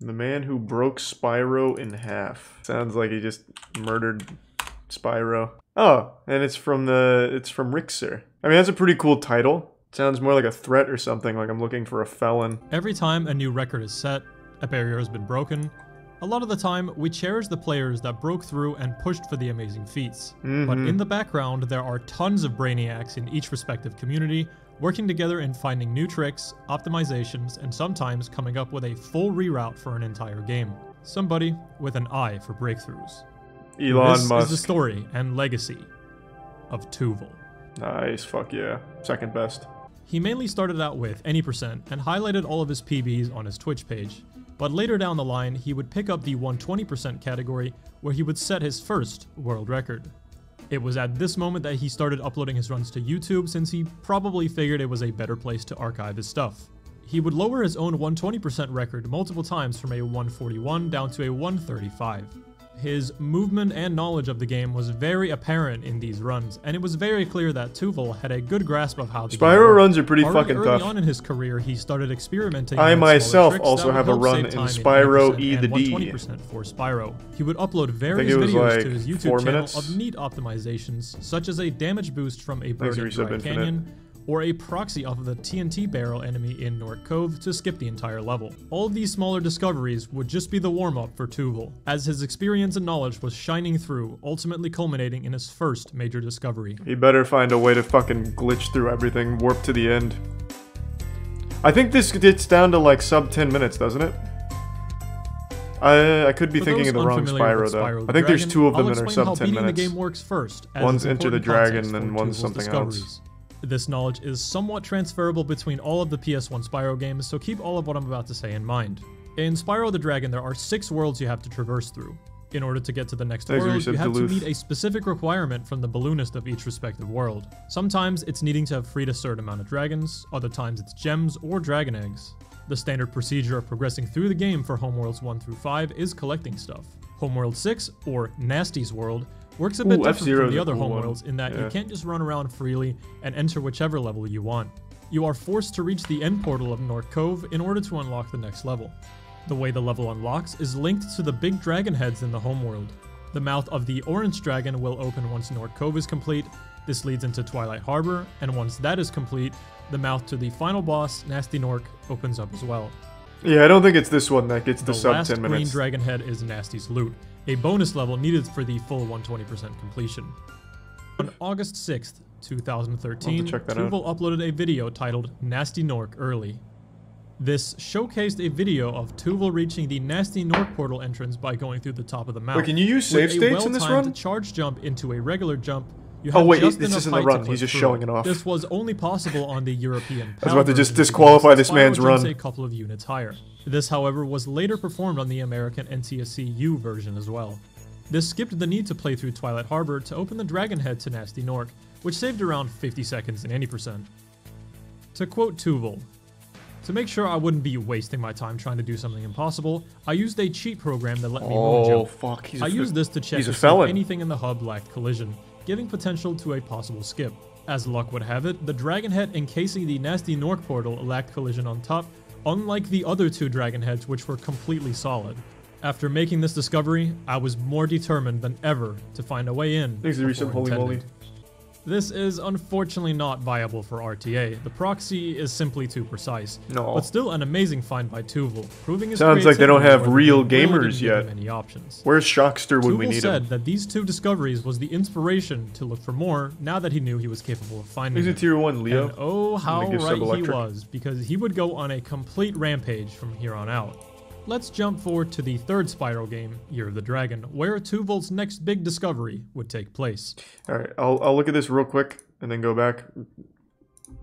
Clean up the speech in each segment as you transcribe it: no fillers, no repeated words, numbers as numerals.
The Man Who Broke Spyro in Half. Sounds like he just murdered Spyro. Oh, and it's from ThaRixer. I mean, that's a pretty cool title. Sounds more like a threat or something, like I'm looking for a felon. Every time a new record is set, a barrier has been broken. A lot of the time, we cherish the players that broke through and pushed for the amazing feats. But in the background, there are tons of brainiacs in each respective community, working together in finding new tricks, optimizations, and sometimes coming up with a full reroute for an entire game. Somebody with an eye for breakthroughs. Elon Musk. This is the story and legacy of TwoVol. Nice, fuck yeah. Second best. He mainly started out with any percent and highlighted all of his PBs on his Twitch page. But later down the line, he would pick up the 120% category where he would set his first world record. It was at this moment that he started uploading his runs to YouTube, since he probably figured it was a better place to archive his stuff. He would lower his own 120% record multiple times from a 141 down to a 135. His movement and knowledge of the game was very apparent in these runs, and it was very clear that TwoVol had a good grasp of how the game Spyro runs are pretty Already fucking early tough. on in his career, he started experimenting. I with myself smaller tricks also that have a would help run save in time Spyro 80% E the and D. 120% for Spyro. He would upload it various was videos like to his 4 YouTube channel minutes. of neat optimizations, such as a damage boost from a bird in Resub Dry Infinite. Canyon, or a proxy off of the TNT barrel enemy in North Cove to skip the entire level. All of these smaller discoveries would just be the warm-up for TwoVol, as his experience and knowledge was shining through, ultimately culminating in his first major discovery. He better find a way to fucking glitch through everything, warp to the end. I think this gets down to like sub 10 minutes, doesn't it? I could be thinking of the wrong Spyro though. I think there's 2 of them that are sub 10 minutes. The game works first, as One's it's Enter the important Dragon context and for one's TwoVol's something discoveries. else. This knowledge is somewhat transferable between all of the PS1 Spyro games, so keep all of what I'm about to say in mind. In Spyro the Dragon, there are 6 worlds you have to traverse through. In order to get to the next world, you have to meet a specific requirement from the balloonist of each respective world. Sometimes it's needing to have freed a certain amount of dragons, other times it's gems or dragon eggs. The standard procedure of progressing through the game for homeworlds 1 through 5 is collecting stuff. Homeworld 6, or Nasty's World, works a bit different from the other homeworlds in that you can't just run around freely and enter whichever level you want. You are forced to reach the end portal of North Cove in order to unlock the next level. The way the level unlocks is linked to the big dragon heads in the homeworld. The mouth of the orange dragon will open once North Cove is complete. This leads into Twilight Harbor, and once that is complete, the mouth to the final boss, Nasty Nork, opens up as well. Yeah, I don't think it's this one that gets the sub 10 last green minutes. dragon head is Nasty's Loot, a bonus level needed for the full 120% completion. On August 6th, 2013, TwoVol uploaded a video titled Nasty Nork Early. This showcased a video of TwoVol reaching the Nasty Nork portal entrance by going through the top of the mouth. Wait, can you use save states in this run? Charge jump into a regular jump. Oh wait, this isn't the run, he's just showing it off. This was only possible on the European I was about to just disqualify this man's run. A couple of units higher. This, however, was later performed on the American NTSC-U version as well. This skipped the need to play through Twilight Harbor to open the dragon head to Nasty Nork, which saved around 50 seconds in any percent. To quote TwoVol, "To make sure I wouldn't be wasting my time trying to do something impossible, I used a cheat program that let me moonjump. Fuck, I used this to check if anything in the hub lacked collision, giving potential to a possible skip. As luck would have it, the dragon head encasing the Nasty Nork portal lacked collision on top, unlike the other 2 dragon heads which were completely solid. After making this discovery, I was more determined than ever to find a way in. Thanks to Resub, holy moly. This is unfortunately not viable for RTA. The proxy is simply too precise. No. But still an amazing find by TwoVol, proving his Sounds like they don't have real gamers really yet. many options. Where's Shockster when we need him? said that these 2 discoveries was the inspiration to look for more now that he knew he was capable of finding He's a tier 1 Leo. And oh, how right he was, because he would go on a complete rampage from here on out. Let's jump forward to the 3rd Spyro game, Year of the Dragon, where TwoVol's next big discovery would take place. Alright, I'll look at this real quick and then go back.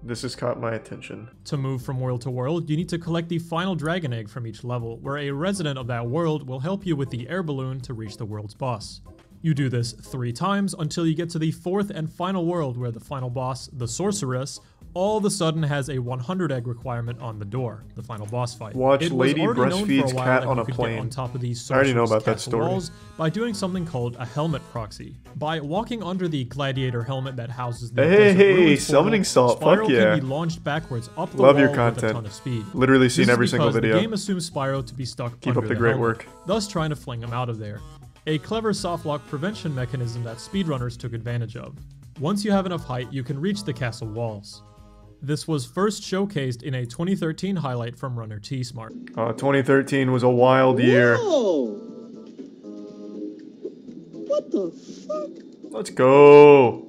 This has caught my attention. To move from world to world, you need to collect the final dragon egg from each level, where a resident of that world will help you with the air balloon to reach the world's boss. You do this 3 times until you get to the 4th and final world, where the final boss, the sorceress, all of a sudden has a 100 egg requirement on the door, the final boss fight. Watch lady breastfeeds cat on a plane. On top of these I already know about that story. Walls by doing something called a helmet proxy. By walking under the gladiator helmet that houses the hey, summoning salt, Spyro fuck yeah. can be launched backwards up the Love wall your with content. a ton of speed. Literally seen every single video. The game assumes Spyro to be stuck Keep under up the great helmet, work. thus trying to fling him out of there. A clever softlock prevention mechanism that speedrunners took advantage of. Once you have enough height, you can reach the castle walls. This was first showcased in a 2013 highlight from runner T-Smart. 2013 was a wild year. Whoa! What the fuck? Let's go.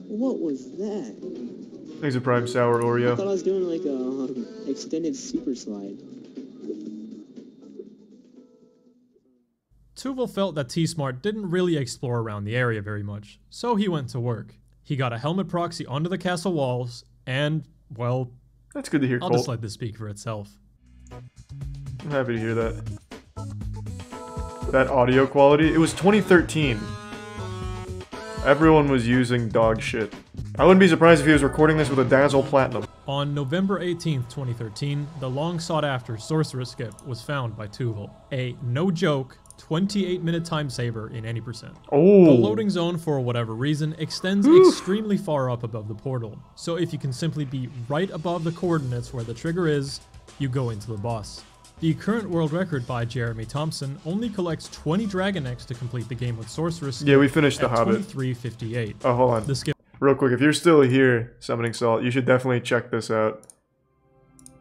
What was that? Thanks a prime sour Oreo. I thought I was doing like a extended super slide. Tuval felt that T-Smart didn't really explore around the area very much, so he went to work. He got a helmet proxy onto the castle walls, and, well... That's good to hear, I'll Colt. just let this speak for itself. I'm happy to hear that. That audio quality, it was 2013. Everyone was using dog shit. I wouldn't be surprised if he was recording this with a Dazzle Platinum. On November 18th, 2013, the long sought after Sorcerer Skip was found by Tuval. A no-joke 28-minute time saver in any percent. Oh. The loading zone, for whatever reason, extends extremely far up above the portal. So if you can simply be right above the coordinates where the trigger is, you go into the boss. The current world record by Jeremy Thompson only collects 20 Dragon Eggs to complete the game with Sorcerer Skip. Yeah, we finished The Hobbit. 23:58. Oh, hold on. The skip Real quick, if you're still here, Summoning Salt, you should definitely check this out.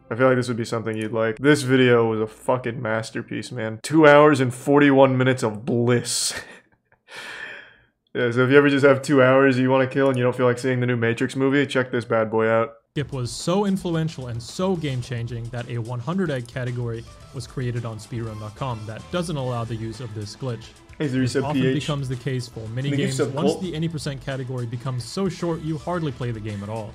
I feel like this would be something you'd like. This video was a fucking masterpiece, man. 2 hours and 41 minutes of bliss. Yeah, so if you ever just have 2 hours you want to kill and you don't feel like seeing the new Matrix movie, check this bad boy out. skip was so influential and so game-changing that a 100 egg category was created on speedrun.com that doesn't allow the use of this glitch. Hey, This often becomes the case for many games. Once the any percent category becomes so short, you hardly play the game at all.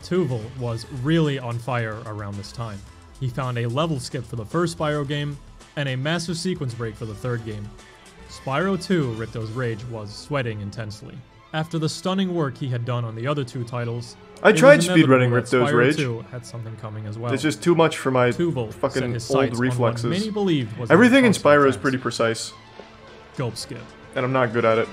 Tuval was really on fire around this time. He found a level skip for the first Spyro game, and a massive sequence break for the third game. Spyro 2, Ripto's Rage, was sweating intensely. After the stunning work he had done on the other two titles, I tried speedrunning Ripto's Rage. Spyro 2 had something coming as well. It's just too much for my Tuval fucking his old sights on reflexes. what many believed was Everything in an Spyro is offense. pretty precise, Gulp skip. and I'm not good at it.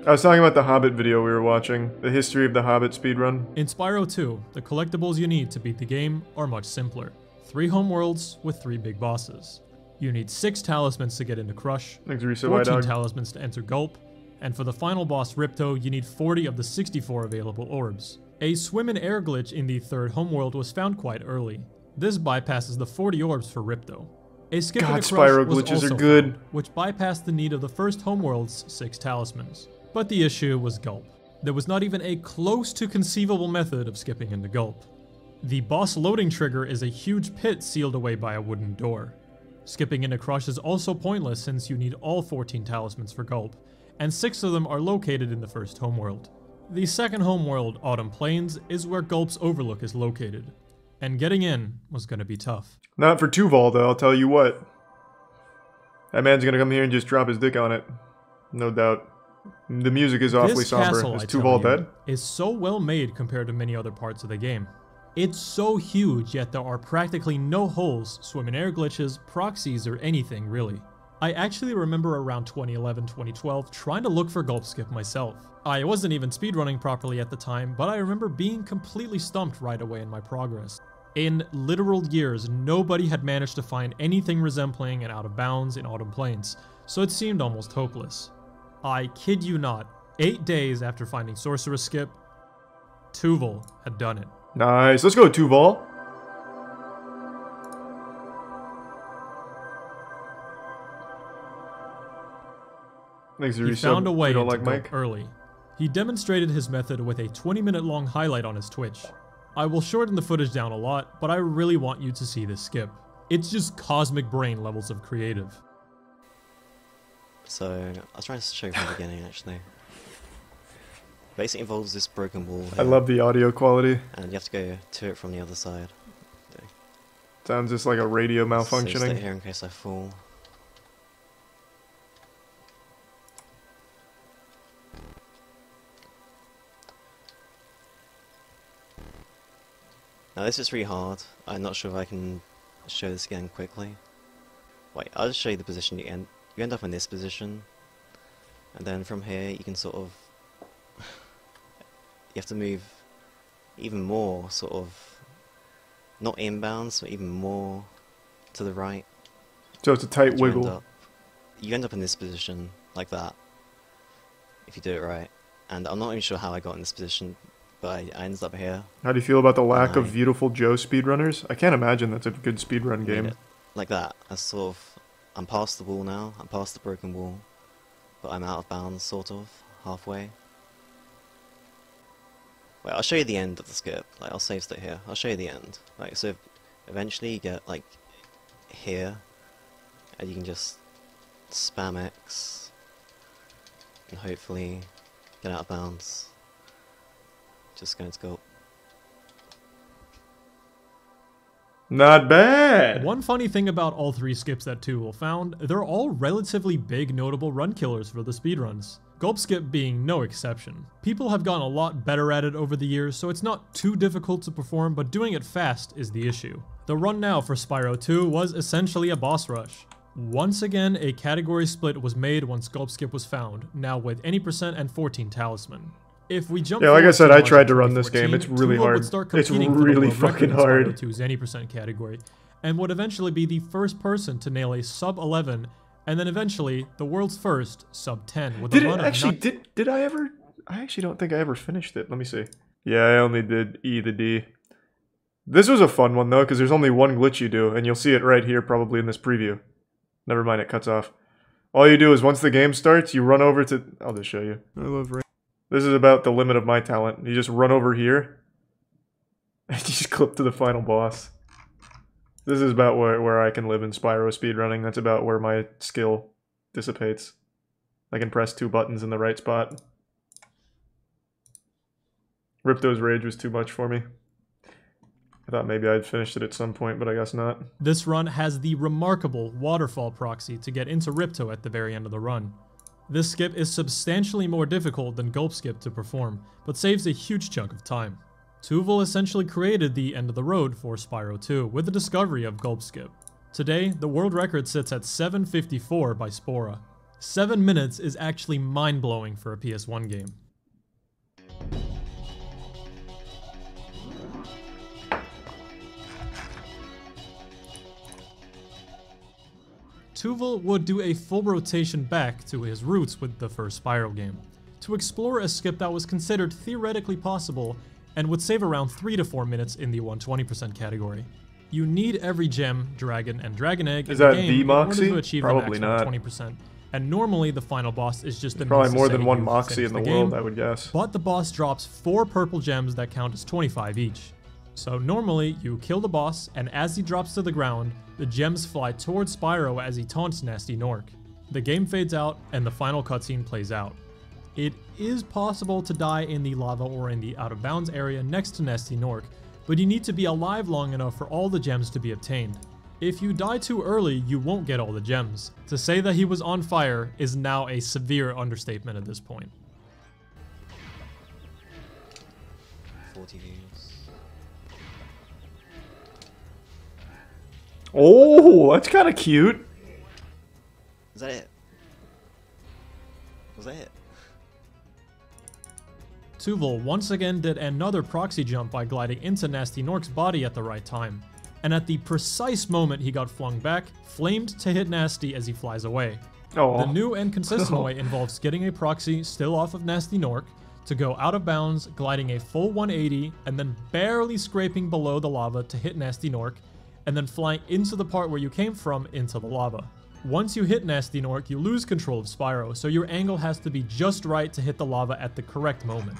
I was talking about the Hobbit video we were watching, the history of the Hobbit speedrun. In Spyro 2, the collectibles you need to beat the game are much simpler. 3 homeworlds with 3 big bosses. You need 6 talismans to get into Crush, Thanks, Risa 14 Dog. talismans to enter Gulp, and for the final boss Ripto, you need 40 of the 64 available orbs. A swim and air glitch in the 3rd homeworld was found quite early. This bypasses the 40 orbs for Ripto. A skip God, into Crush Spyro was glitches also are good. found, which bypassed the need of the first homeworld's 6 talismans. But the issue was Gulp. There was not even a close to conceivable method of skipping into Gulp. The boss loading trigger is a huge pit sealed away by a wooden door. Skipping into Crush is also pointless since you need all 14 talismans for Gulp, and 6 of them are located in the first homeworld. The second homeworld, Autumn Plains, is where Gulp's Overlook is located, and getting in was gonna be tough. Not for Tuval, though, I'll tell you what. That man's gonna come here and just drop his dick on it. No doubt. The music is awfully This somber. castle, Is I tell Tuval you, dead? is so well made compared to many other parts of the game. It's so huge, yet there are practically no holes, swim and air glitches, proxies, or anything really. I actually remember around 2011-2012 trying to look for Gulp Skip myself. I wasn't even speedrunning properly at the time, but I remember being completely stumped right away in my progress. In literal years, nobody had managed to find anything resembling an out of bounds in Autumn Plains, so it seemed almost hopeless. I kid you not, 8 days after finding Sorcerer Skip, Tuval had done it. Nice. Let's go, Tuval. Thanks, He found a way you don't into like Gulp Mike? early. He demonstrated his method with a 20-minute long highlight on his Twitch. I will shorten the footage down a lot, but I really want you to see this skip. It's just cosmic brain levels of creative. So, I was trying to show you from the beginning, actually. Basically involves this broken wall I here, love the audio quality. and you have to go to it from the other side. Sounds just like a radio So stay malfunctioning. here in case I fall. Now this is really hard. I'm not sure if I can show this again quickly. Wait, I'll just show you the position you end. You end up in this position, and then from here you can sort of. You have to move even more, sort of. Not inbounds, but even more to the right. So it's a tight wiggle. You end up in this position, like that, if you do it right. And I'm not even sure how I got in this position, but I ended up here. How do you feel about the lack of Beautiful Joe speedrunners? I can't imagine that's a good speedrun game. Like that. I sort of, I'm past the wall now, I'm past the broken wall, but I'm out of bounds, sort of, halfway. Wait, I'll show you the end of the skip. Like, I'll save state here. I'll show you the end. Like, so eventually you get, like, here, and you can just spam X, and hopefully get out of bounds. Just going to go. Not bad! One funny thing about all three skips that Tuval found, they're all relatively big notable run killers for the speedruns. Gulp skip being no exception. People have gotten a lot better at it over the years, so it's not too difficult to perform, but doing it fast is the issue. The run now for Spyro 2 was essentially a boss rush. Once again, a category split was made once Gulp skip was found, now with any percent and 14 talisman. If we jump like I said, I tried to run this game. It's really hard. It's really fucking hard. Spyro 2's any percent category, and would eventually be the first person to nail a sub 11, and then eventually the world's first sub 10 with a run of did I ever? I actually don't think I ever finished it. Let me see. Yeah, I only did E to D. This was a fun one though, because there's only one glitch you do, and you'll see it right here probably in this preview. Never mind, it cuts off. All you do is once the game starts, you run over to. I'll just show you. I love rain. This is about the limit of my talent. You just run over here, and you just clip to the final boss. This is about where I can live in Spyro speedrunning. That's about where my skill dissipates. I can press 2 buttons in the right spot. Ripto's Rage was too much for me. I thought maybe I'd finished it at some point, but I guess not. This run has the remarkable waterfall proxy to get into Ripto at the very end of the run. This skip is substantially more difficult than Gulp skip to perform, but saves a huge chunk of time. Tuval essentially created the end of the road for Spyro 2 with the discovery of Gulp skip. Today, the world record sits at 7:54 by Spora. 7 minutes is actually mind-blowing for a PS1 game. Tuval would do a full rotation back to his roots with the first Spyro game, to explore a skip that was considered theoretically possible and would save around 3 to 4 minutes in the 120% category. You need every gem, dragon, and dragon egg in the game in order to achieve the maximum 20%, and normally the final boss is just the probably more than one Moxie in the world, I would guess. But the boss drops 4 purple gems that count as 25 each. So normally, you kill the boss, and as he drops to the ground, the gems fly towards Spyro as he taunts Nasty Nork. The game fades out, and the final cutscene plays out. It is possible to die in the lava or in the out-of-bounds area next to Nasty Nork, but you need to be alive long enough for all the gems to be obtained. If you die too early, you won't get all the gems. To say that he was on fire is now a severe understatement at this point. 40 views. Oh, that's kind of cute. Is that it? Was that it? Tuval once again did another proxy jump by gliding into Nasty Nork's body at the right time, and at the precise moment he got flung back, flamed to hit Nasty as he flies away. Oh. The new and consistent way involves getting a proxy still off of Nasty Nork, to go out of bounds, gliding a full 180, and then barely scraping below the lava to hit Nasty Nork, and then flying into the part where you came from into the lava. Once you hit Nasty Nork, you lose control of Spyro, so your angle has to be just right to hit the lava at the correct moment.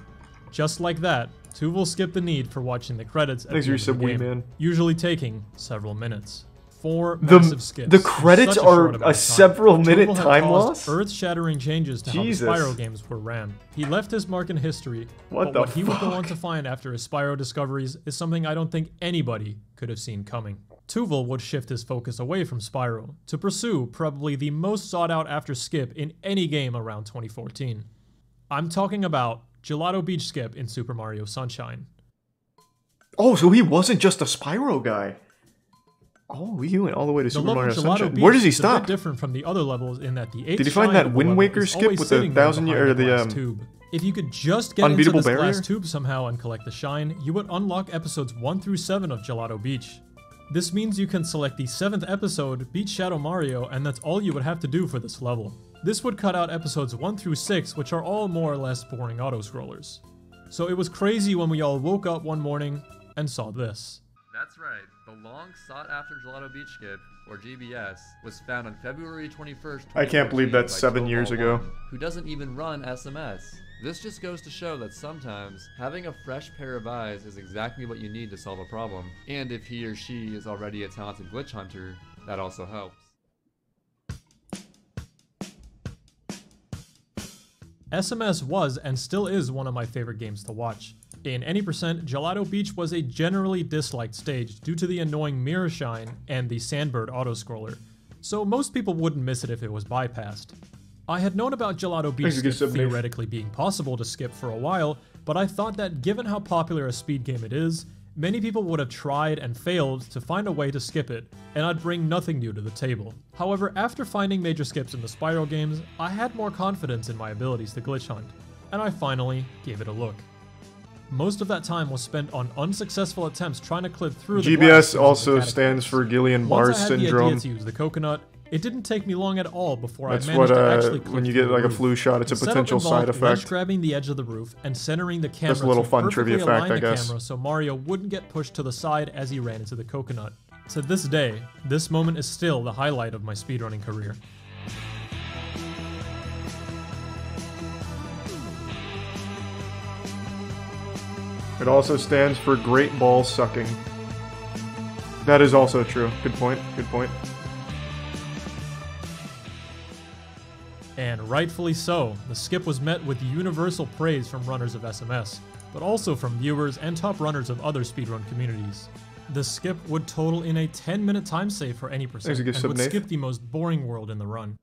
Just like that, Tuval skipped the need for watching the credits at the end of the game, usually taking several minutes. 4 massive skips. The credits are a several minute time loss? Earth-shattering changes to how the Spyro games were ran. He left his mark in history, but what he would go on to find after his Spyro discoveries is something I don't think anybody could have seen coming. Tuval would shift his focus away from Spyro to pursue probably the most sought out after skip in any game around 2014. I'm talking about Gelato Beach skip in Super Mario Sunshine. Oh, so he wasn't just a Spyro guy. Oh, he went all the way to Super Mario Sunshine. Where does he stop? It's a bit different from the other levels in that the 8th Did he find that Wind Waker skip with the 1,000-year or the tube? If you could just get into this glass tube somehow and collect the shine, you would unlock episodes 1 through 7 of Gelato Beach. This means you can select the 7th episode, beat Shadow Mario, and that's all you would have to do for this level. This would cut out episodes 1 through 6, which are all more or less boring auto-scrollers. So it was crazy when we all woke up one morning and saw this. That's right, the long sought-after Gelato Beach skip, or GBS, was found on February 21st, I can't believe that's 7 years ago. Who doesn't even run SMS. This just goes to show that sometimes, having a fresh pair of eyes is exactly what you need to solve a problem, and if he or she is already a talented glitch hunter, that also helps. SMS was and still is one of my favorite games to watch. In any percent, Gelato Beach was a generally disliked stage due to the annoying mirror shine and the Sandbird autoscroller, so most people wouldn't miss it if it was bypassed. I had known about Gelato Beach skip theoretically being possible to skip for a while, but I thought that given how popular a speed game it is, many people would have tried and failed to find a way to skip it, and I'd bring nothing new to the table. However, after finding major skips in the Spyro games, I had more confidence in my abilities to glitch hunt, and I finally gave it a look. Most of that time was spent on unsuccessful attempts trying to clip through the GBS also stands for Guillain-Barré syndrome. Once I had the idea to use the coconut, it didn't take me long at all before I managed to actually clip when you get like a flu shot, it's a potential side effect. Grabbing the edge of the roof and centering the camera. That's a little fun trivia fact, I guess. So Mario wouldn't get pushed to the side as he ran into the coconut. To this day, this moment is still the highlight of my speedrunning career. It also stands for great ball sucking. That is also true. Good point. Good point. And rightfully so, the skip was met with universal praise from runners of SMS, but also from viewers and top runners of other speedrun communities. The skip would total in a 10-minute time save for any percent, and would skip the most boring world in the run.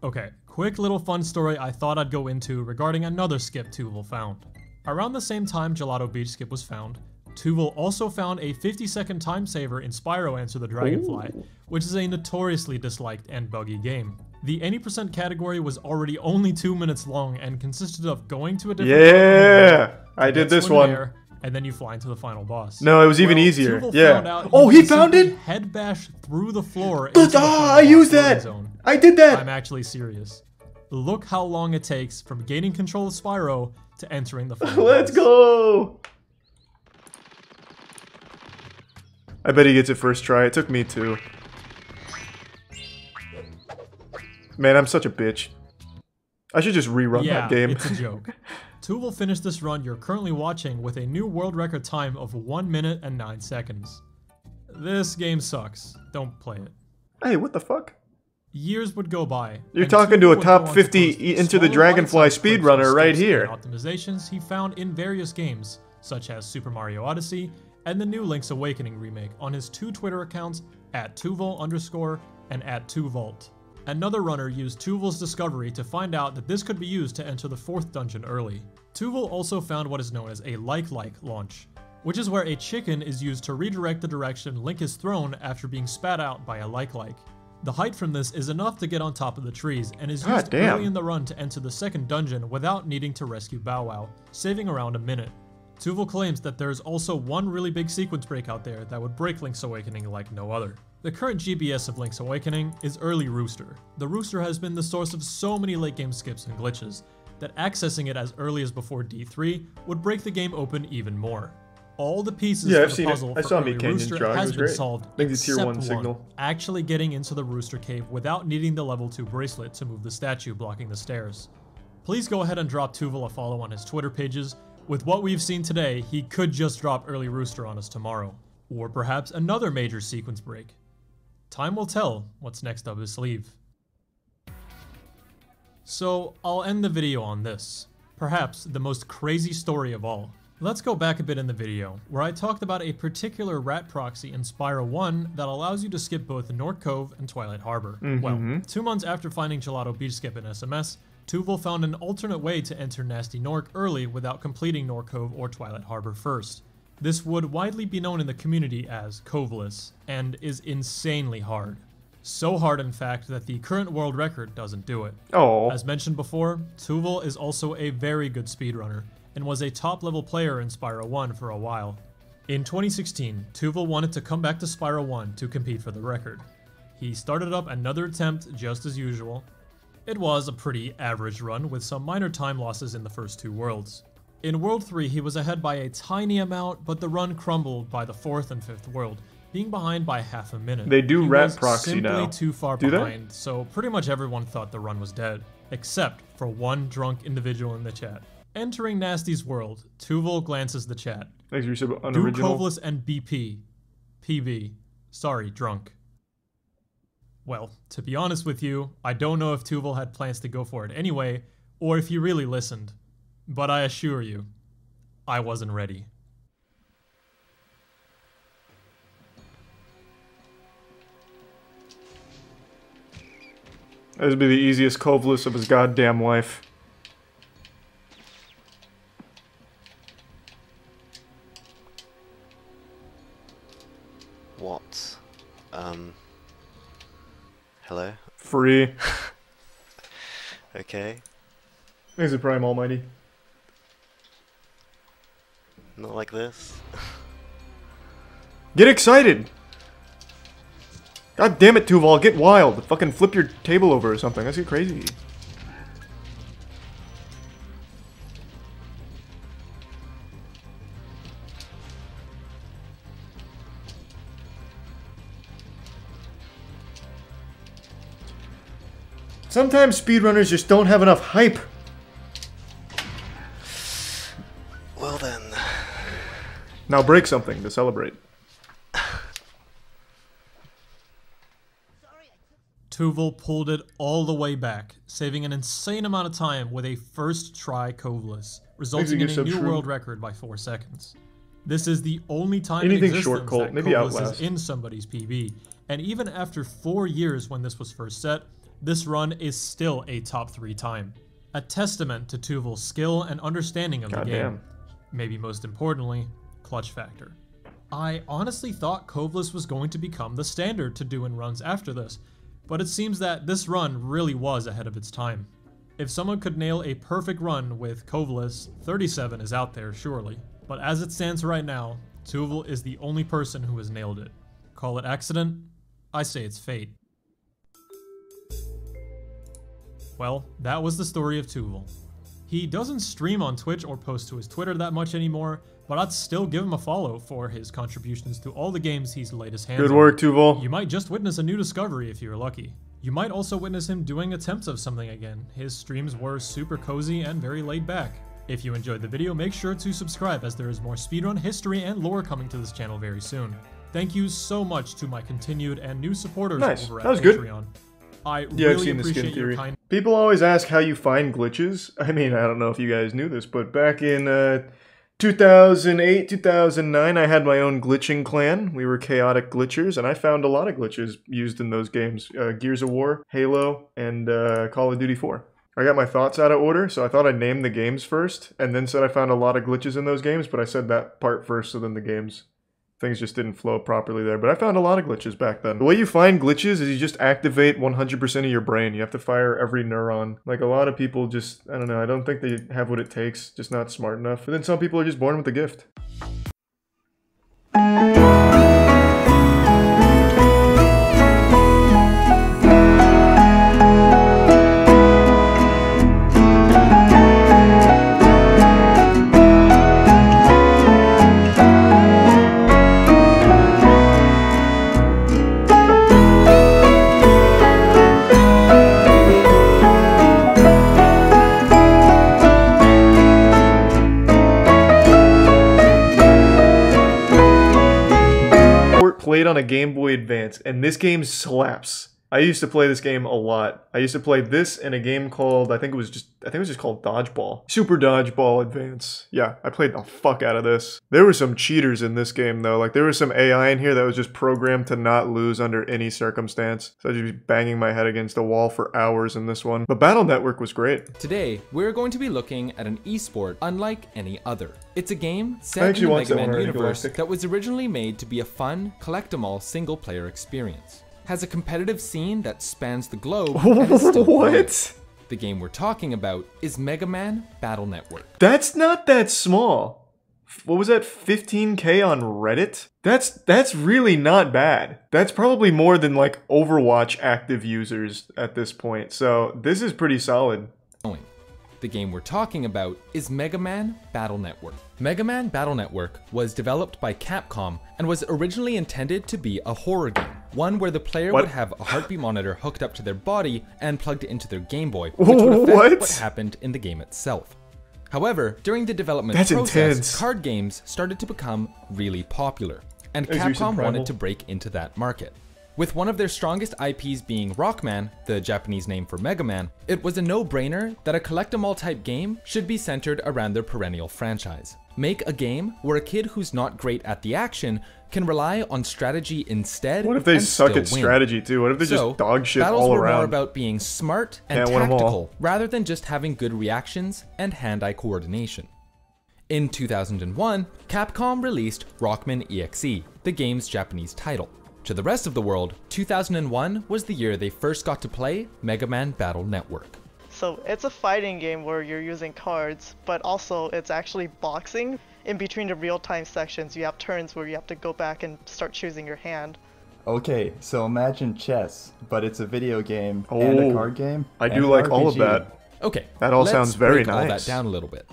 Okay, quick little fun story I thought I'd go into regarding another skip Tuval found. Around the same time Gelato Beach skip was found, Tuval also found a 50-second time saver in Spyro Answer the Dragonfly, which is a notoriously disliked and buggy game. The any percent category was already only 2 minutes long and consisted of going to a different I did this one. Air, and then you fly into the final boss. No, it was even easier. Tuval Oh, he found it? Head bash through the floor. I used that. Zone. I did that. I'm actually serious. Look how long it takes from gaining control of Spyro to entering the final Let's boss. go. I bet he gets it first try. It took me 2. Man, I'm such a bitch. I should just rerun that game. It's a joke. Tuval finished this run you're currently watching with a new world record time of 1 minute and 9 seconds. This game sucks. Don't play it. Hey, what the fuck? Years would go by. You're talking to a top 50 Into the Dragonfly speedrunner right here. Optimizations he found in various games, such as Super Mario Odyssey and the new Link's Awakening remake on his 2 Twitter accounts @Tuval_ and @2vault. Another runner used Tuval's discovery to find out that this could be used to enter the 4th dungeon early. Tuval also found what is known as a like launch, which is where a chicken is used to redirect the direction Link is thrown after being spat out by a like. The height from this is enough to get on top of the trees and is used early in the run to enter the 2nd dungeon without needing to rescue Bow Wow, saving around a minute. Tuval claims that there is also one really big sequence break out there that would break Link's Awakening like no other. The current GBS of Link's Awakening is Early Rooster. The Rooster has been the source of so many late game skips and glitches that accessing it as early as before D3 would break the game open even more. All the pieces of the puzzle for Early Rooster has been solved except one, actually getting into the Rooster Cave without needing the level 2 bracelet to move the statue blocking the stairs. Please go ahead and drop Tuval a follow on his Twitter pages. With what we've seen today, he could just drop Early Rooster on us tomorrow. Or perhaps another major sequence break. Time will tell what's next up his sleeve. So, I'll end the video on this. Perhaps the most crazy story of all. Let's go back a bit in the video, where I talked about a particular rat proxy in Spyro 1 that allows you to skip both North Cove and Twilight Harbor. Well, 2 months after finding Gelato Beach skip in SMS, Tuval found an alternate way to enter Nasty Nork early without completing Nork Cove or Twilight Harbor first. This would widely be known in the community as Coveless, and is insanely hard. So hard, in fact, that the current world record doesn't do it. Oh. As mentioned before, Tuval is also a very good speedrunner, and was a top-level player in Spyro 1 for a while. In 2016, Tuval wanted to come back to Spyro 1 to compete for the record. He started up another attempt just as usual. It was a pretty average run with some minor time losses in the first 2 worlds. In World 3 he was ahead by a tiny amount, but the run crumbled by the 4th and 5th world, being behind by half a minute. They do he rat was proxy simply now. too far Do behind, so pretty much everyone thought the run was dead, except for one drunk individual in the chat. Entering Nasty's world, Tuval glances the chat. Thanks for your Do unoriginal. Coveless and BP. PB. Sorry, drunk. Well, to be honest with you, I don't know if Tuval had plans to go for it anyway, or if he really listened. But I assure you, I wasn't ready. This would be the easiest Coveless of his goddamn life. What? Hello? Free. Okay. Thanks to Prime Almighty. Not like this. Get excited! God damn it, Tuval, get wild. Fucking flip your table over or something. Let's get crazy. Sometimes speedrunners just don't have enough hype. Well then. Now break something to celebrate. Tuval pulled it all the way back, saving an insane amount of time with a first try Coveless, resulting in a new world record by 4 seconds. This is the only time in existence short, Colt. that Maybe Coveless Outlast. is in somebody's PB, and even after 4 years when this was first set, this run is still a top 3 time. A testament to Tuval's skill and understanding of the game. Maybe most importantly, clutch factor. I honestly thought Coveless was going to become the standard to do in runs after this, but it seems that this run really was ahead of its time. If someone could nail a perfect run with Coveless, 37 is out there surely. But as it stands right now, Tuval is the only person who has nailed it. Call it accident? I say it's fate. Well, that was the story of Tuval. He doesn't stream on Twitch or post to his Twitter that much anymore, but I'd still give him a follow for his contributions to all the games he's laid his hands on. Good work, Tuval. You might just witness a new discovery if you're lucky. You might also witness him doing attempts of something again. His streams were super cozy and very laid back. If you enjoyed the video, make sure to subscribe as there is more speedrun history and lore coming to this channel very soon. Thank you so much to my continued and new supporters over at Patreon. I really appreciate your kind. People always ask how you find glitches. I mean, I don't know if you guys knew this, but back in 2008, 2009, I had my own glitching clan. We were chaotic glitchers, and I found a lot of glitches used in those games. Gears of War, Halo, and Call of Duty 4. I got my thoughts out of order, so I thought I'd name the games first, and then said I found a lot of glitches in those games, but I said that part first, so then the games. Things just didn't flow properly there, but I found a lot of glitches back then. The way you find glitches is you just activate 100% of your brain. You have to fire every neuron. Like, a lot of people just, I don't know, I don't think they have what it takes, just not smart enough. But then some people are just born with a gift. Played on a Game Boy Advance, and this game slaps. I used to play this game a lot. I used to play this in a game called, I think it was just called Dodgeball. Super Dodgeball Advance. Yeah, I played the fuck out of this. There were some cheaters in this game though. Like there was some AI in here that was just programmed to not lose under any circumstance. So I'd just be banging my head against a wall for hours in this one. But Battle Network was great. Today, we're going to be looking at an esport unlike any other. It's a game set in the Mega Man universe that was originally made to be a fun, collect-em-all single-player experience. Has a competitive scene that spans the globe and is still growing. The game we're talking about is Mega Man Battle Network. That's not that small. What was that, 15K on Reddit? That's really not bad. That's probably more than like Overwatch active users at this point. So this is pretty solid. The game we're talking about is Mega Man Battle Network. Mega Man Battle Network was developed by Capcom and was originally intended to be a horror game. One where the player would have a heartbeat monitor hooked up to their body and plugged into their Game Boy, which would affect what happened in the game itself. However, during the development process, card games started to become really popular, and Capcom wanted to break into that market. With one of their strongest IPs being Rockman, the Japanese name for Mega Man, it was a no-brainer that a collect-em-all type game should be centered around their perennial franchise. Make a game where a kid who's not great at the action can rely on strategy instead. What if they suck at strategy too? What if they just dog shit all around? Battles were more about being smart and tactical rather than just having good reactions and hand-eye coordination. In 2001, Capcom released Rockman EXE, the game's Japanese title. To the rest of the world, 2001 was the year they first got to play Mega Man Battle Network. So it's a fighting game where you're using cards, but also it's actually boxing. In between the real-time sections, you have turns where you have to go back and start choosing your hand. Okay, so imagine chess, but it's a video game and a card game. I do like all of that. Okay, that all sounds very nice. All that down a little bit.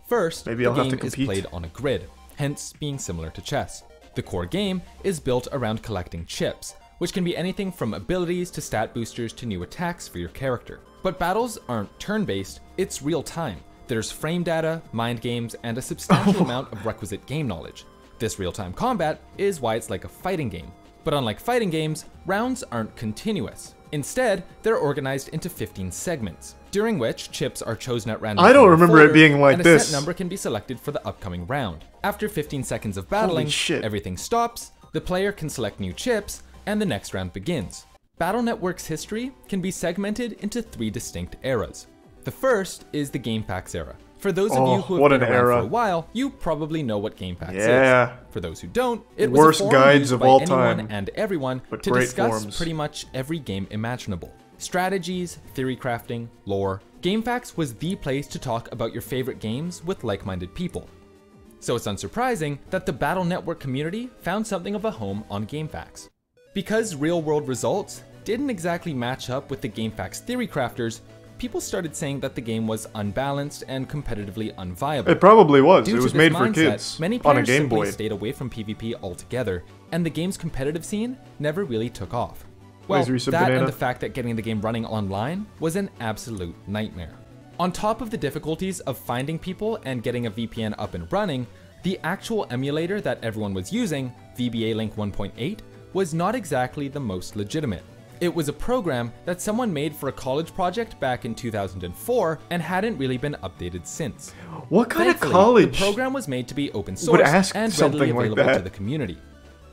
First, the game is played on a grid, hence being similar to chess. The core game is built around collecting chips, which can be anything from abilities to stat boosters to new attacks for your character. But battles aren't turn-based, it's real-time. There's frame data, mind games, and a substantial amount of requisite game knowledge. This real-time combat is why it's like a fighting game. But unlike fighting games, rounds aren't continuous. Instead, they're organized into 15 segments, during which chips are chosen at random. I don't remember it being like this. And a set number can be selected for the upcoming round. After 15 seconds of battling, everything stops, the player can select new chips, and the next round begins. Battle Network's history can be segmented into 3 distinct eras. The first is the GameFAQs era. For those of you who have been around for a while, you probably know what GameFAQs is. For those who don't, it was a forum used by anyone and everyone to discuss pretty much every game imaginable. Strategies, theory crafting, lore. GameFAQs was the place to talk about your favorite games with like-minded people. So it's unsurprising that the Battle Network community found something of a home on GameFAQs. Because real-world results didn't exactly match up with the GameFAQs theory crafters, people started saying that the game was unbalanced and competitively unviable. It probably was. It was made for kids many on a players Game Boy. simply stayed away from PvP altogether, and the game's competitive scene never really took off. Well, that and the fact that getting the game running online was an absolute nightmare. On top of the difficulties of finding people and getting a VPN up and running, the actual emulator that everyone was using, VBA Link 1.8, was not exactly the most legitimate. It was a program that someone made for a college project back in 2004 and hadn't really been updated since. What kind of college? The program was made to be open source and readily available to the community.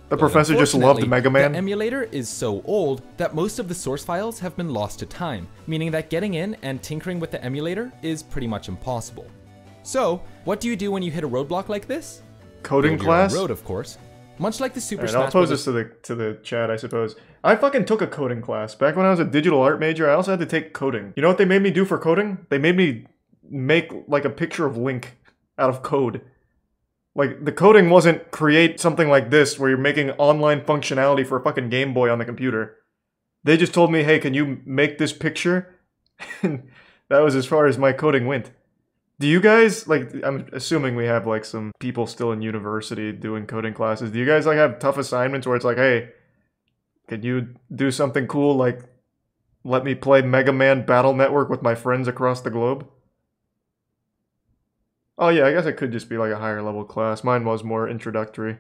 The professor just loved Mega Man. The emulator is so old that most of the source files have been lost to time, meaning that getting in and tinkering with the emulator is pretty much impossible. So, what do you do when you hit a roadblock like this? Coding class? Road, of course. Much like the Super Smash Bros. I'll pose this to the chat, I suppose. I fucking took a coding class. Back when I was a digital art major, I also had to take coding. You know what they made me do for coding? They made me make like a picture of Link out of code. Like, the coding wasn't create something like this where you're making online functionality for a fucking Game Boy on the computer. They just told me, hey, can you make this picture? And that was as far as my coding went. Do you guys, like, I'm assuming we have, like, some people still in university doing coding classes. Do you guys, like, have tough assignments where it's like, hey, can you do something cool, like, let me play Mega Man Battle Network with my friends across the globe? Oh yeah, I guess it could just be like a higher level class. Mine was more introductory.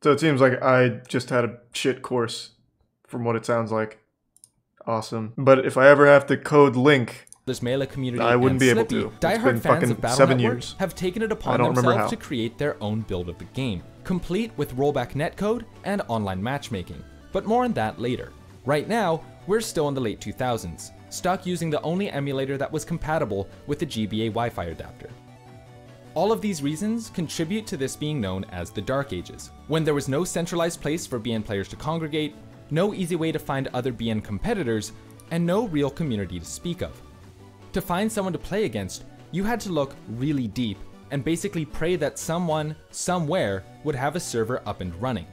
So it seems like I just had a shit course from what it sounds like. Awesome. But if I ever have to code Link, this Melee community I wouldn't be able Slippy, to. Diehard fans of Battle 7 Network years. have taken it upon themselves to create their own build of the game, complete with rollback netcode and online matchmaking. But more on that later. Right now, we're still in the late 2000s, stuck using the only emulator that was compatible with the GBA Wi-Fi adapter. All of these reasons contribute to this being known as the Dark Ages, when there was no centralized place for BN players to congregate, no easy way to find other BN competitors, and no real community to speak of. To find someone to play against, you had to look really deep and basically pray that someone, somewhere, would have a server up and running.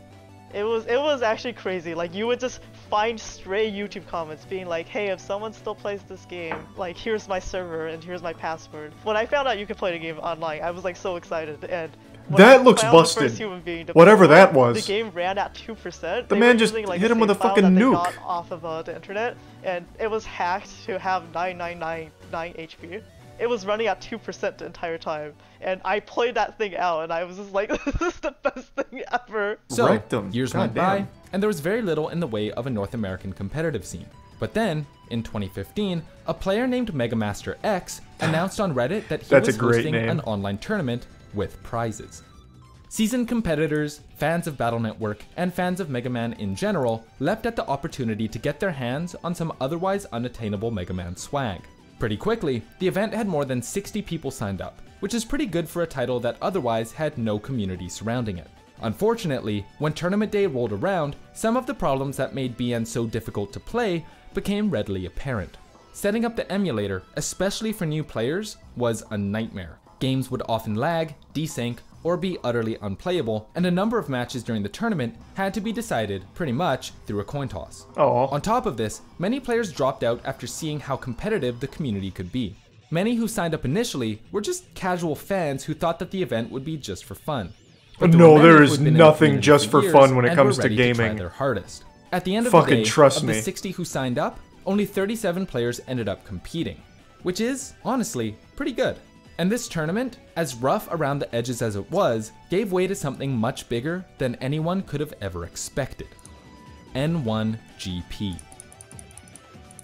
It was actually crazy. Like, you would just find stray YouTube comments being like, hey, if someone still plays this game, like, here's my server and here's my password. When I found out you could play the game online, I was like so excited. And that looks busted. Whatever that was. The game ran at 2%. The man just hit him with a fucking nuke. Got off of the internet, and it was hacked to have 9999 HP. It was running at 2% the entire time, and I played that thing out, and I was just like, this is the best thing ever. So, years went by, and there was very little in the way of a North American competitive scene. But then, in 2015, a player named Megamaster X announced on Reddit that he was hosting an online tournament with prizes. Seasoned competitors, fans of Battle Network, and fans of Mega Man in general leapt at the opportunity to get their hands on some otherwise unattainable Mega Man swag. Pretty quickly, the event had more than 60 people signed up, which is pretty good for a title that otherwise had no community surrounding it. Unfortunately, when tournament day rolled around, some of the problems that made BN so difficult to play became readily apparent. Setting up the emulator, especially for new players, was a nightmare. Games would often lag, desync, or be utterly unplayable, and a number of matches during the tournament had to be decided pretty much through a coin toss. On top of this, many players dropped out after seeing how competitive the community could be. Many who signed up initially were just casual fans who thought that the event would be just for fun. But no, there is nothing just for fun when it comes to gaming. To try their hardest. At the end of the day, of the 60 who signed up, only 37 players ended up competing, which is, honestly, pretty good. And this tournament, as rough around the edges as it was, gave way to something much bigger than anyone could have ever expected. N1GP.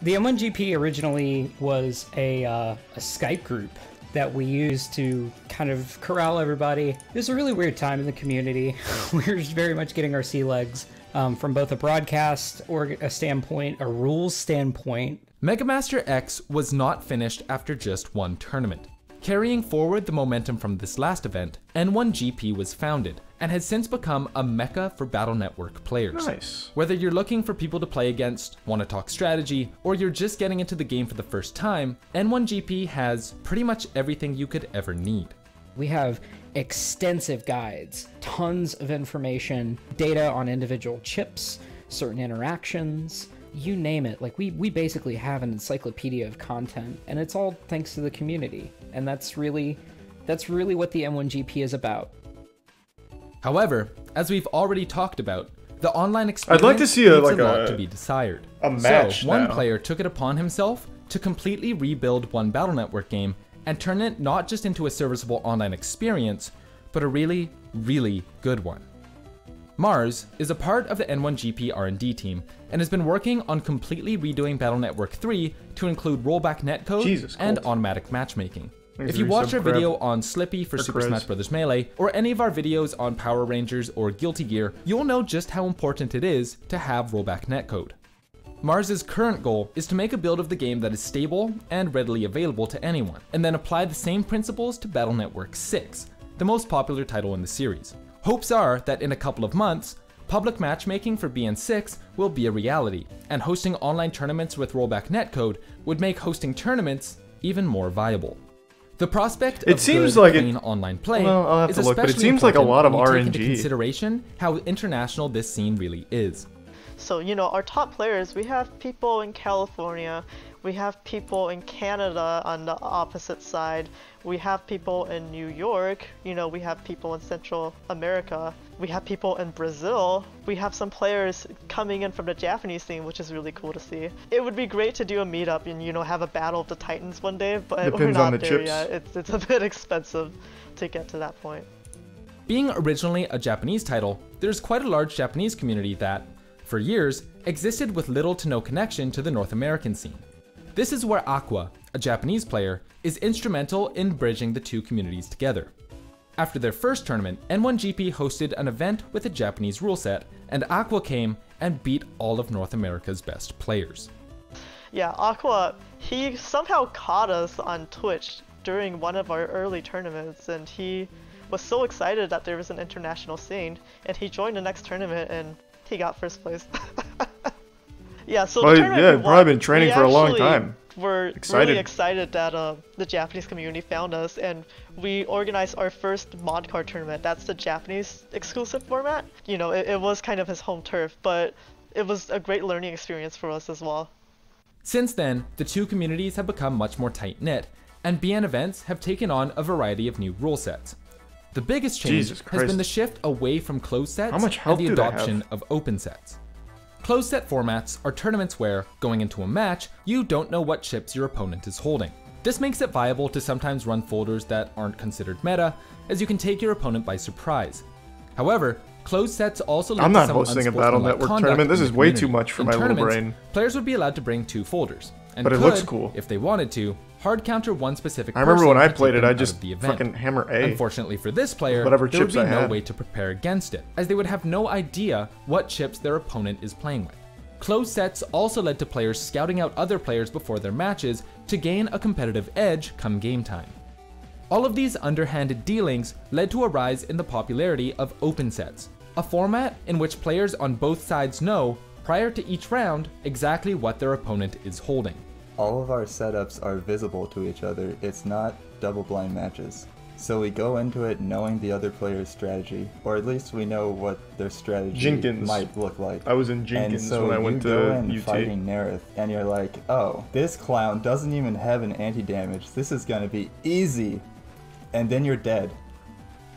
The N1GP originally was a Skype group that we used to kind of corral everybody. It was a really weird time in the community. We were just very much getting our sea legs from both a broadcast or a standpoint, a rules standpoint. Megamaster X was not finished after just one tournament. Carrying forward the momentum from this last event, N1GP was founded and has since become a mecca for Battle Network players. Nice. Whether you're looking for people to play against, want to talk strategy, or you're just getting into the game for the first time, N1GP has pretty much everything you could ever need. We have extensive guides, tons of information, data on individual chips, certain interactions, you name it. Like we basically have an encyclopedia of content, and it's all thanks to the community. And that's really what the N1GP is about. However, as we've already talked about, the online experience I'd like to see leaves a lot to be desired. A match so one player took it upon himself to completely rebuild one Battle Network game and turn it not just into a serviceable online experience, but a really, really good one. Mars is a part of the N1GP R&D team and has been working on completely redoing Battle Network 3 to include rollback netcode and automatic matchmaking. If you watch our video on Slippy for Super Smash Bros. Melee, or any of our videos on Power Rangers or Guilty Gear, you'll know just how important it is to have rollback netcode. Mars's current goal is to make a build of the game that is stable and readily available to anyone, and then apply the same principles to Battle Network 6, the most popular title in the series. Hopes are that in a couple of months, public matchmaking for BN6 will be a reality, and hosting online tournaments with rollback netcode would make hosting tournaments even more viable. The prospect of clean online play is especially important when you take into consideration how international this scene really is. So, you know, our top players, we have people in California, we have people in Canada on the opposite side, we have people in New York, you know, we have people in Central America, we have people in Brazil, we have some players coming in from the Japanese scene, which is really cool to see. It would be great to do a meetup and, you know, have a battle of the Titans one day, but we're not there yet. It's a bit expensive to get to that point. Being originally a Japanese title, there's quite a large Japanese community that, for years, existed with little to no connection to the North American scene. This is where Aqua, a Japanese player, is instrumental in bridging the two communities together. After their first tournament, N1GP hosted an event with a Japanese rule set, and Aqua came and beat all of North America's best players. Yeah, Aqua, he somehow caught us on Twitch during one of our early tournaments, and he was so excited that there was an international scene, and he joined the next tournament and he got first place. Yeah, so the tournament yeah, probably been training for a long time. We're really excited that the Japanese community found us, and we organized our first mod card tournament. That's the Japanese exclusive format. You know, it was kind of his home turf, but it was a great learning experience for us as well. Since then, the two communities have become much more tight-knit, and BN events have taken on a variety of new rule sets. The biggest change has been the shift away from closed sets and the adoption of open sets. Closed set formats are tournaments where, going into a match, you don't know what chips your opponent is holding. This makes it viable to sometimes run folders that aren't considered meta, as you can take your opponent by surprise. However, closed sets also lead to some hosting a Battle Network tournament. This is way too much for my little brain. Players would be allowed to bring 2 folders, and but it looks cool. If they wanted to, hard counter one specific person. I remember when I played it, I just fucking hammer A. Unfortunately for this player, there would be no way to prepare against it, as they would have no idea what chips their opponent is playing with. Closed sets also led to players scouting out other players before their matches to gain a competitive edge come game time. All of these underhanded dealings led to a rise in the popularity of open sets, a format in which players on both sides know, prior to each round, exactly what their opponent is holding. All of our setups are visible to each other. It's not double-blind matches. So we go into it knowing the other player's strategy, or at least we know what their strategy might look like. I was in Jenkins when I went to UT. And so you go in fighting Nerith, and you're like, oh, this clown doesn't even have an anti-damage. This is gonna be easy. And then you're dead.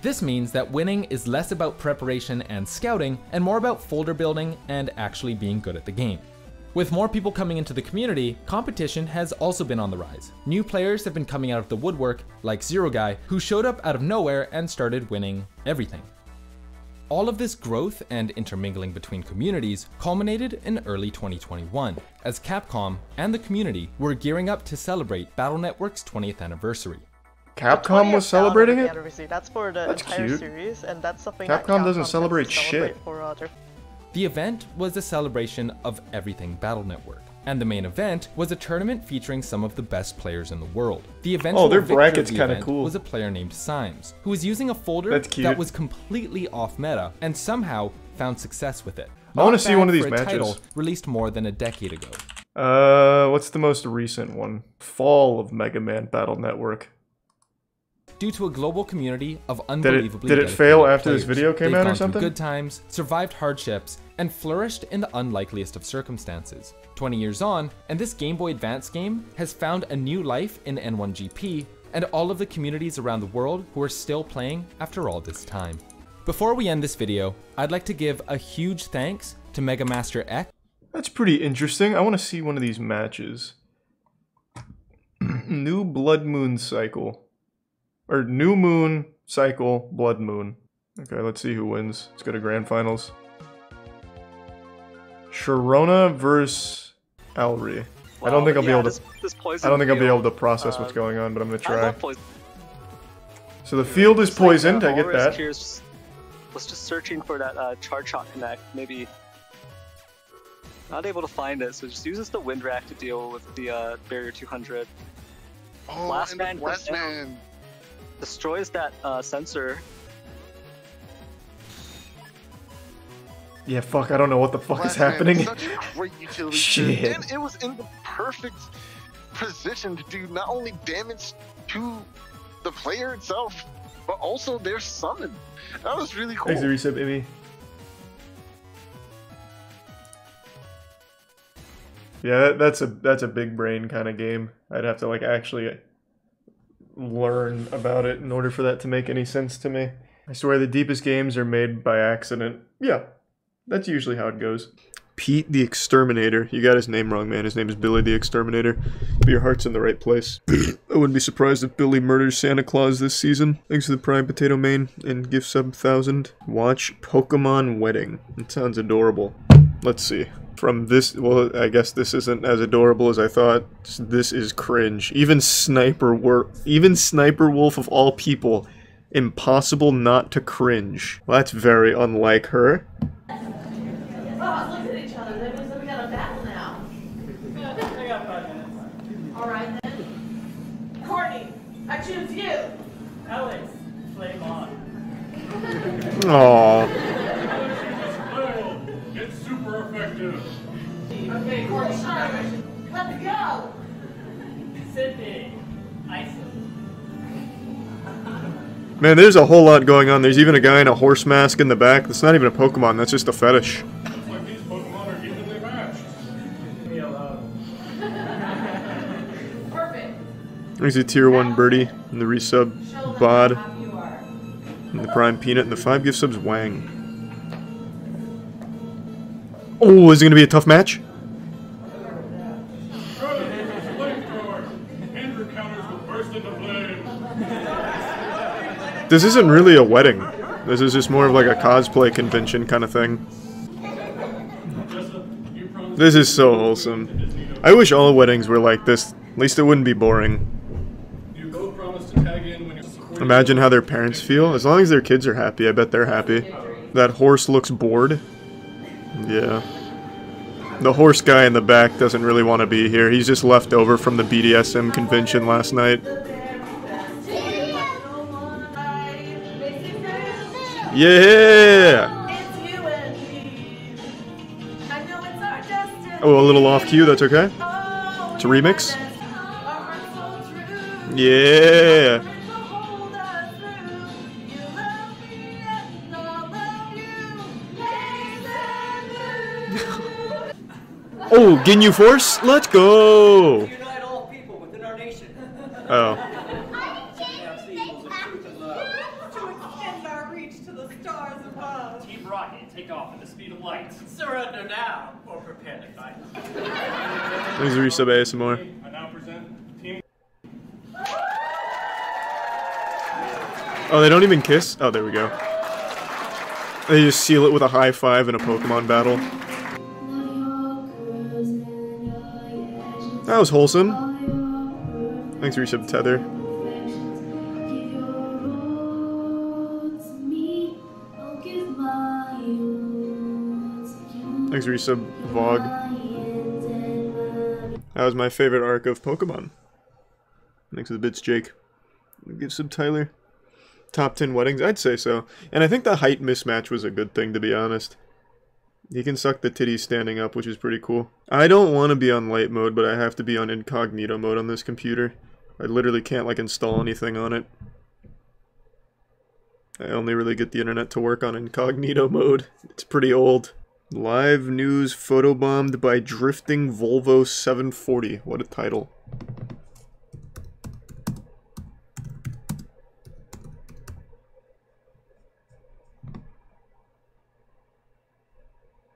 This means that winning is less about preparation and scouting, and more about folder building and actually being good at the game. With more people coming into the community, competition has also been on the rise. New players have been coming out of the woodwork, like Zero Guy, who showed up out of nowhere and started winning everything. All of this growth and intermingling between communities culminated in early 2021, as Capcom and the community were gearing up to celebrate Battle Network's 20th anniversary. Capcom was celebrating it? That's for the entire cute. Series, and that's something Capcom doesn't celebrate shit. The event was a celebration of everything Battle Network, and the main event was a tournament featuring some of the best players in the world. The eventual their victor bracket's of the kinda event cool. was a player named Symes, who was using a folder that was completely off meta and somehow found success with it. I want to see one of these for a matches. title released more than a decade ago. What's the most recent one? Fall of Mega Man Battle Network. Due to a global community of unbelievably Did it fail after players, this video came out or something? Good times, survived hardships, and flourished in the unlikeliest of circumstances. 20 years on, and this Game Boy Advance game has found a new life in N1GP and all of the communities around the world who are still playing after all this time. Before we end this video, I'd like to give a huge thanks to Mega Master X. That's pretty interesting. I want to see one of these matches. New Blood Moon Cycle. Or New Moon Cycle Blood Moon. Okay, let's see who wins. Let's go to Grand Finals. Sharona versus Alri. I don't think I'll be able to. I don't think I'll be able to process what's going on, but I'm gonna try. So the field is poisoned. I get that. Was just searching for that charge shot connect. Maybe not able to find it, so just uses the wind rack to deal with the barrier 200. Oh, Last man destroys that sensor. Yeah, fuck, I don't know what the fuck is happening. Such a great utility. Shit. And it was in the perfect position to do not only damage to the player itself, but also their summon. That was really cool. Thanks, ThaRixer, baby. Yeah, that's a big brain kind of game. I'd have to like actually learn about it in order for that to make any sense to me. I swear the deepest games are made by accident. Yeah, that's usually how it goes. Pete the Exterminator. You got his name wrong, man. His name is Billy the Exterminator. But your heart's in the right place. I wouldn't be surprised if Billy murders Santa Claus this season. Thanks to the Prime Potato Main and gift sub 1000. Watch Pokemon Wedding. It sounds adorable. Let's see. From this, well, I guess this isn't as adorable as I thought. This is cringe. Even Sniper Wolf of all people, impossible not to cringe. Well, that's very unlike her. Oh, look at each other. That means that we got a battle now. I got 5 minutes. All right then. Courtney, I choose you. Alex, flame on. Aww. It's super effective. Okay, Courtney, let's go. Sydney, Iceland. Man, there's a whole lot going on. There's even a guy in a horse mask in the back. That's not even a Pokemon, that's just a fetish. Looks like these Pokemon are evenly matched. Leave me alone. Perfect. There's a tier 1 birdie, and the resub bod, and the prime peanut, and the 5 gift subs Wang. Oh, is it gonna be a tough match? This isn't really a wedding. This is just more of like a cosplay convention kind of thing. This is so wholesome. I wish all weddings were like this. At least it wouldn't be boring. Imagine how their parents feel. As long as their kids are happy, I bet they're happy. That horse looks bored. Yeah. The horse guy in the back doesn't really want to be here. He's just left over from the BDSM convention last night. Yeah! Oh, a little off cue, that's okay. It's a remix. Yeah! Oh, Ginyu Force? Let's go! Oh. Team Rocket, take off at the speed of light. Surrender now, or prepare to fight. There's a resub ASMR. I now present Team. Oh, they don't even kiss? Oh, there we go. They just seal it with a high five in a Pokemon battle. That was wholesome. Thanks, resub Tether. Thanks, resub Vog. That was my favorite arc of Pokemon. Thanks for the bits, Jake. Give sub Tyler. Top 10 weddings? I'd say so. And I think the height mismatch was a good thing, to be honest. He can suck the titties standing up, which is pretty cool. I don't want to be on light mode, but I have to be on incognito mode on this computer. I literally can't, like, install anything on it. I only really get the internet to work on incognito mode. It's pretty old. Live news photobombed by Drifting Volvo 740. What a title.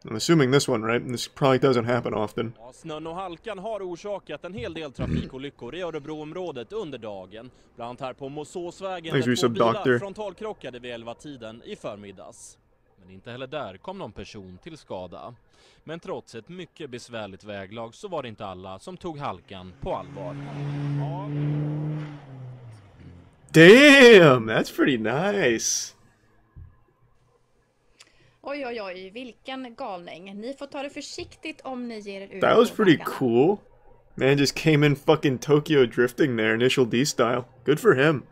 I'm assuming this one, right? This probably doesn't happen often. Snön och halkan har orsakat en hel del trafikolyckor i Örebroområdet under dagen. Bland annat här på Mosåsvägen där 2 bilar frontalkrockade vid 11-tiden i förmiddags. Men inte heller där kom någon person till skada. Men trots ett mycket besvärligt väglag så var det inte alla som tog halkan på allvar. Damn, that's pretty nice. Oj, oj, oj, vilken galning. Ni får ta det försiktigt om ni ger er ut. That was pretty cool. Man just came in fucking Tokyo drifting there, initial D style. Good for him.